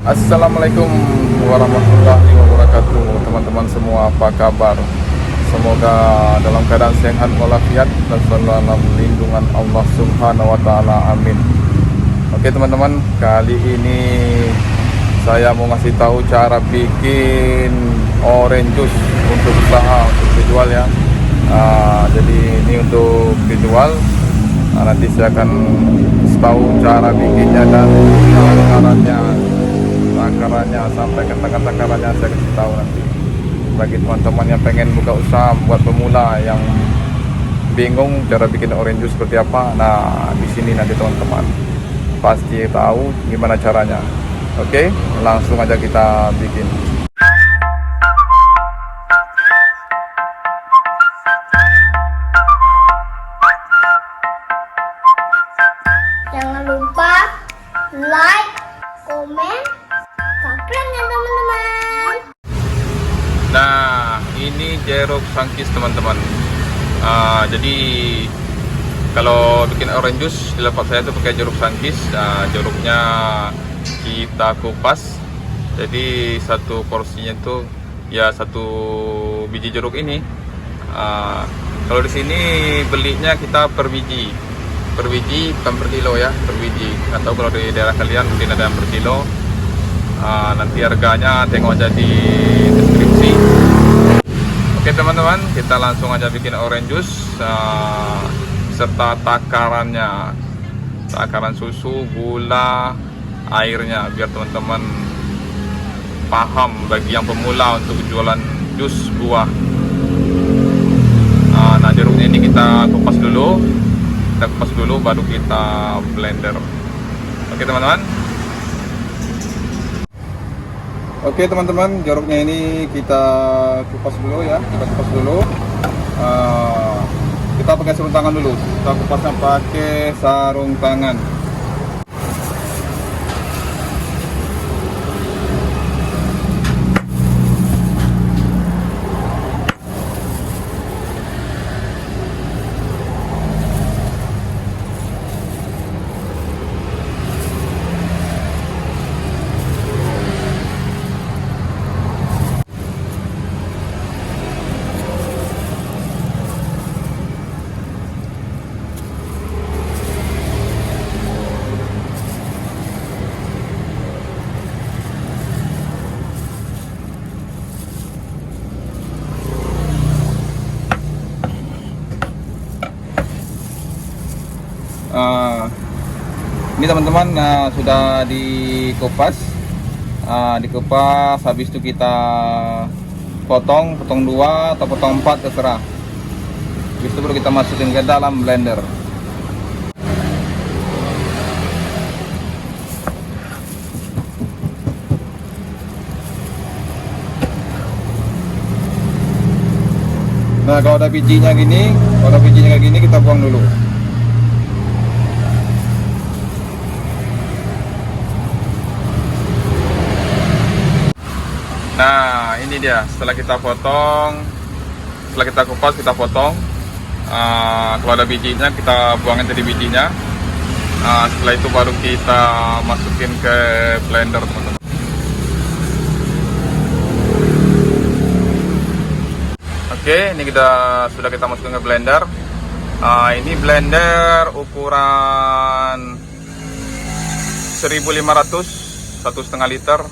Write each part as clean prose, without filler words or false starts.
Assalamualaikum warahmatullahi wabarakatuh. Teman-teman semua, apa kabar? Semoga dalam keadaan sehat walafiat dan selalu dalam lindungan Allah Subhanahu wa taala. Amin. Oke teman-teman, kali ini saya mau ngasih tahu cara bikin orange juice untuk usaha, untuk dijual ya. Jadi ini untuk dijual. Nanti saya akan tahu cara bikinnya dan takarannya sampai ke takarannya saya kasih tahu nanti. Bagi teman-teman yang pengen buka usaha buat pemula yang bingung cara bikin orange juice seperti apa, nah di sini nanti teman-teman pasti tahu gimana caranya. Oke, langsung aja kita bikin. Jangan lupa like, komen, subscribe ya teman-teman. Nah, ini jeruk sangkis teman-teman. Jadi kalau bikin orange juice di tempat saya tuh pakai jeruk sangkis. Jeruknya kita kupas. Jadi satu porsinya tuh ya satu biji jeruk ini. Kalau di sini belinya kita per biji bukan per kilo ya, per biji. Atau kalau di daerah kalian mungkin ada yang per kilo. Nanti harganya tengok aja di deskripsi. Oke teman-teman, kita langsung aja bikin orange juice serta takaran susu, gula, airnya, biar teman-teman paham bagi yang pemula untuk jualan jus buah. Nah jeruknya ini kita kupas dulu baru kita blender. Oke teman-teman. Oke teman-teman, jeruknya ini kita kupas dulu ya, kita pakai sarung tangan dulu. Kita kupasnya pakai sarung tangan. Ini teman-teman sudah dikupas, habis itu kita potong 2 atau potong 4 terserah. Habis itu baru kita masukin ke dalam blender. Nah kalau ada bijinya kayak gini kita buang dulu. Nah ini dia, setelah kita kupas kita potong. Kalau ada bijinya kita buangin tadi bijinya. Setelah itu baru kita masukin ke blender teman-teman. Oke, ini sudah kita masukin ke blender. Ini blender ukuran 1500, 1,5 liter.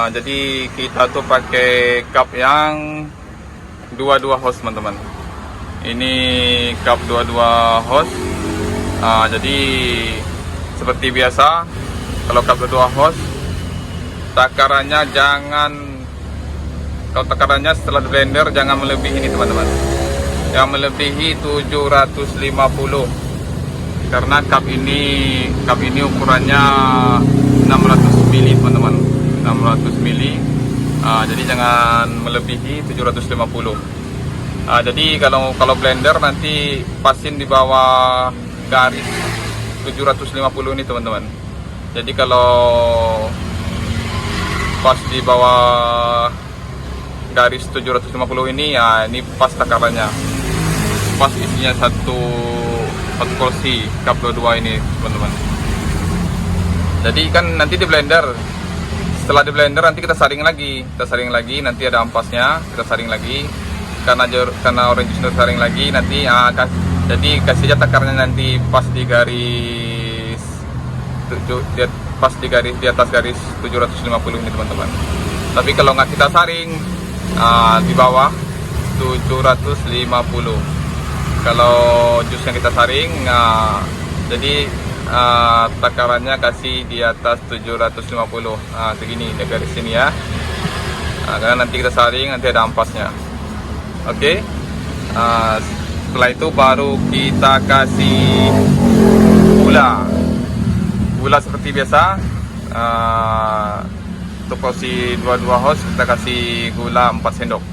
Jadi kita tuh pakai cup yang 22 host teman-teman. Ini cup 22 host. Jadi seperti biasa kalau cup 22 host takarannya setelah di blender jangan melebihi ini teman-teman. Yang melebihi 750. Karena cup ini ukurannya 600 ml teman-teman. 600 mili, jadi jangan melebihi 750. Jadi kalau blender nanti pasin di bawah garis 750 ini teman-teman. Jadi kalau pas di bawah garis 750 ini ya ini pas takarannya, pas isinya satu porsi cup 22 ini teman-teman. Jadi kan nanti di blender setelah di blender nanti kita saring lagi. Nanti ada ampasnya, kita saring lagi. Karena orange juice kita saring lagi nanti jadi kasih aja takarnya nanti pas di garis di atas garis 750 ini teman-teman. Tapi kalau nggak kita saring di bawah 750. Kalau jus yang kita saring jadi takarannya kasih di atas 750. Segini di garis sini ya. Karena nanti kita saring nanti ada ampasnya. Oke. Setelah itu baru kita kasih gula seperti biasa. Untuk porsi 22 host kita kasih gula 4 sendok.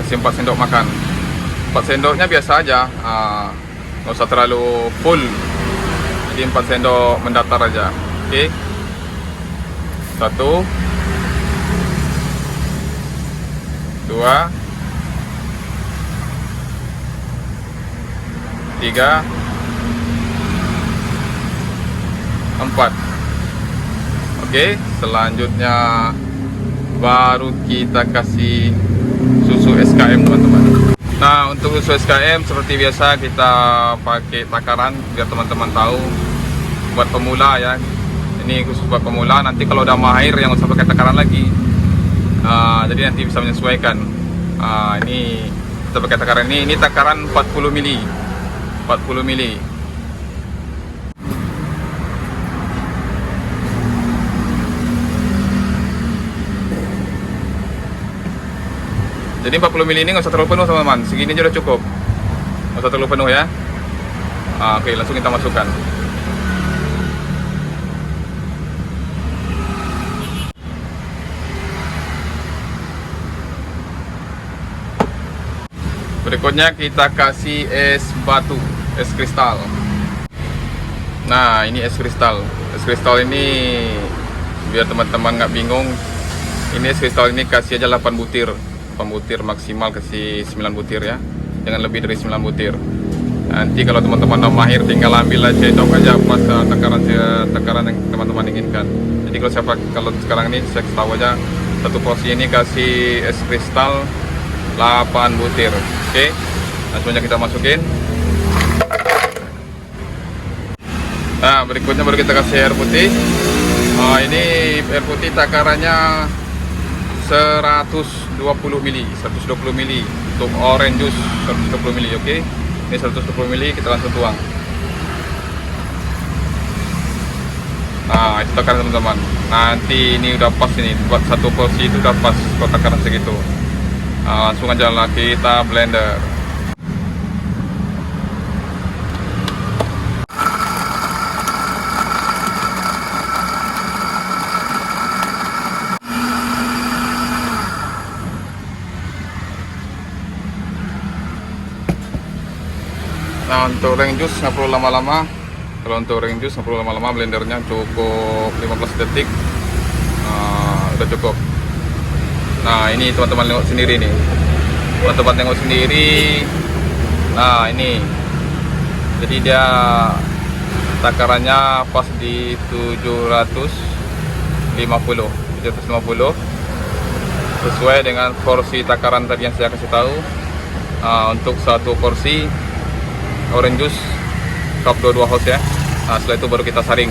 Kasih 4 sendok makan. 4 sendoknya biasa aja, nggak usah terlalu full, jadi 4 sendok mendatar aja. Oke. 1 2 3 4. Oke, selanjutnya baru kita kasih susu SKM teman-teman. Nah, untuk susu SKM seperti biasa kita pakai takaran biar teman-teman tahu. Buat pemula ya, ini khusus buat pemula. Nanti kalau udah mahir yang usah pakai takaran lagi. Jadi nanti bisa menyesuaikan. Ini kita pakai takaran ini takaran 40 mili. Jadi 40 mili ini nggak usah terlalu penuh teman-teman. Segini aja udah cukup. Nggak usah terlalu penuh ya. Oke, langsung kita masukkan. Berikutnya kita kasih es batu, es kristal. Nah, ini es kristal. Es kristal ini biar teman-teman nggak bingung. Ini es kristal ini kasih aja 8 butir. 8 butir maksimal, kasih 9 butir ya. Jangan lebih dari 9 butir. Nanti kalau teman-teman udah mahir tinggal ambil aja, hitung aja pas takaran yang teman-teman inginkan. Jadi kalau sekarang ini saya tahu aja satu porsi ini kasih es kristal 8 butir. Oke, langsung aja kita masukin. Nah, berikutnya baru kita kasih air putih. Ini air putih takarannya 120 mili untuk orange juice 120 mili. Oke, ini 120 mili kita langsung tuang. Nah, itu takaran teman-teman. Nanti ini udah pas, ini buat satu porsi itu udah pas kalau takaran segitu. Langsung aja lah kita blender. Nah, untuk orange juice nggak perlu lama-lama. Kalau untuk orange juice nggak perlu lama-lama, blendernya cukup 15 detik. Udah cukup. Nah, ini teman-teman tengok sendiri nih. Teman-teman tengok sendiri. Nah, ini. Jadi dia takarannya pas di 750 sesuai dengan porsi takaran tadi yang saya kasih tahu. Untuk satu porsi orange juice cup 22 host ya. Setelah itu baru kita saring.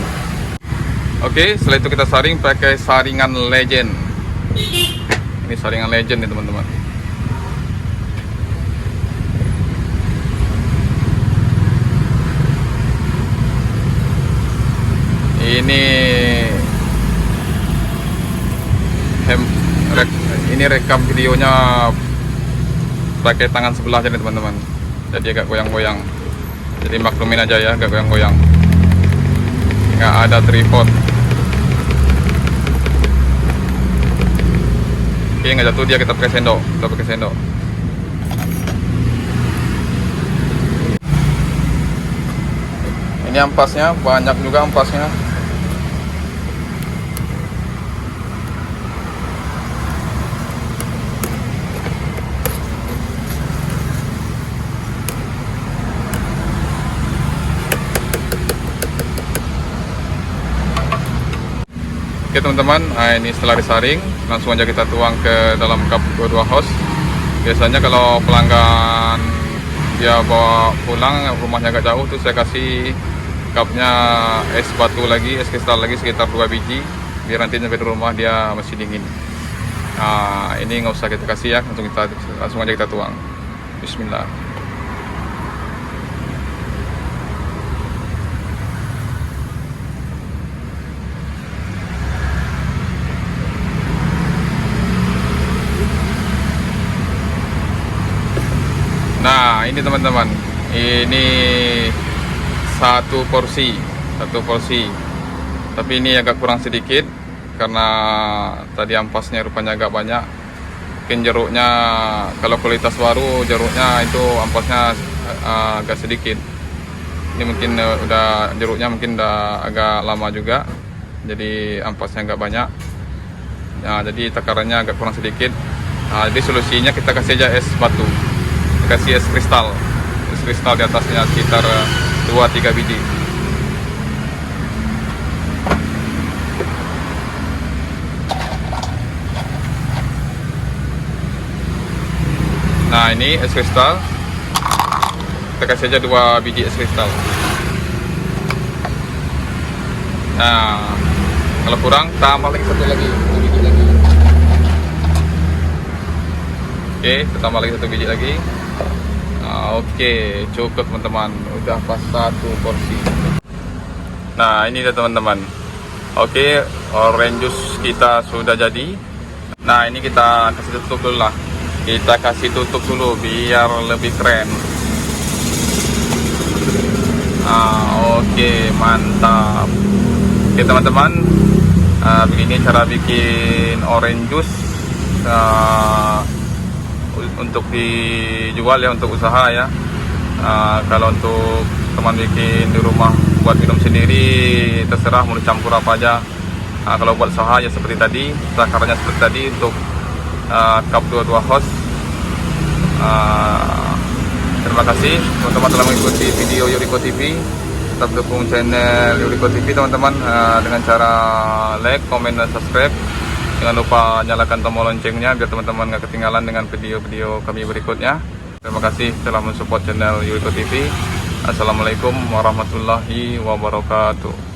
Oke, setelah itu kita saring pakai saringan legend. Ini saringan legend nih teman-teman. Ini rekam videonya pakai tangan sebelah aja nih teman-teman. Jadi agak goyang-goyang. Jadi maklumin aja ya, agak goyang-goyang. Nggak ada tripod. Oke, nggak jatuh dia, kita pakai sendok. Ini ampasnya, banyak juga ampasnya. Oke teman-teman, ini setelah disaring langsung aja kita tuang ke dalam cup 22 hose. Biasanya kalau pelanggan dia bawa pulang rumahnya agak jauh tuh saya kasih cupnya es batu lagi, es kristal lagi sekitar 2 biji biar nanti sampai di rumah dia masih dingin. Nah ini nggak usah kita kasih ya, langsung aja kita tuang. Bismillah. Nah ini teman-teman, ini satu porsi, tapi ini agak kurang sedikit karena tadi ampasnya rupanya agak banyak. Mungkin jeruknya, kalau kualitas baru jeruknya itu ampasnya agak sedikit. Ini mungkin jeruknya mungkin udah agak lama juga, jadi ampasnya agak banyak. Nah jadi takarannya agak kurang sedikit. Nah, jadi solusinya kita kasih aja es batu, kasih es kristal di atasnya sekitar 2-3 biji. Nah ini es kristal, kita kasih aja 2 biji es kristal. Nah kalau kurang tambah lagi 1 biji lagi. Oke, kita tambah lagi 1 biji lagi. Oke, cukup teman-teman, udah pas 1 porsi. Nah ini dia teman-teman. Oke, orange juice kita sudah jadi. Nah ini kita kasih tutup dulu lah. Kita kasih tutup dulu biar lebih keren. Oke, mantap. Oke teman-teman, begini cara bikin orange juice untuk dijual ya, untuk usaha ya. Kalau untuk teman bikin di rumah buat minum sendiri terserah mau dicampur apa aja. Kalau buat usaha ya seperti tadi, takarannya seperti tadi untuk cup 22 hose. Terima kasih teman-teman telah mengikuti video Yuriko TV. Tetap dukung channel Yuriko TV teman-teman dengan cara like, komen, dan subscribe. Jangan lupa nyalakan tombol loncengnya biar teman-teman nggak ketinggalan dengan video-video kami berikutnya. Terima kasih telah mensupport channel Yuriko TV. Assalamualaikum warahmatullahi wabarakatuh.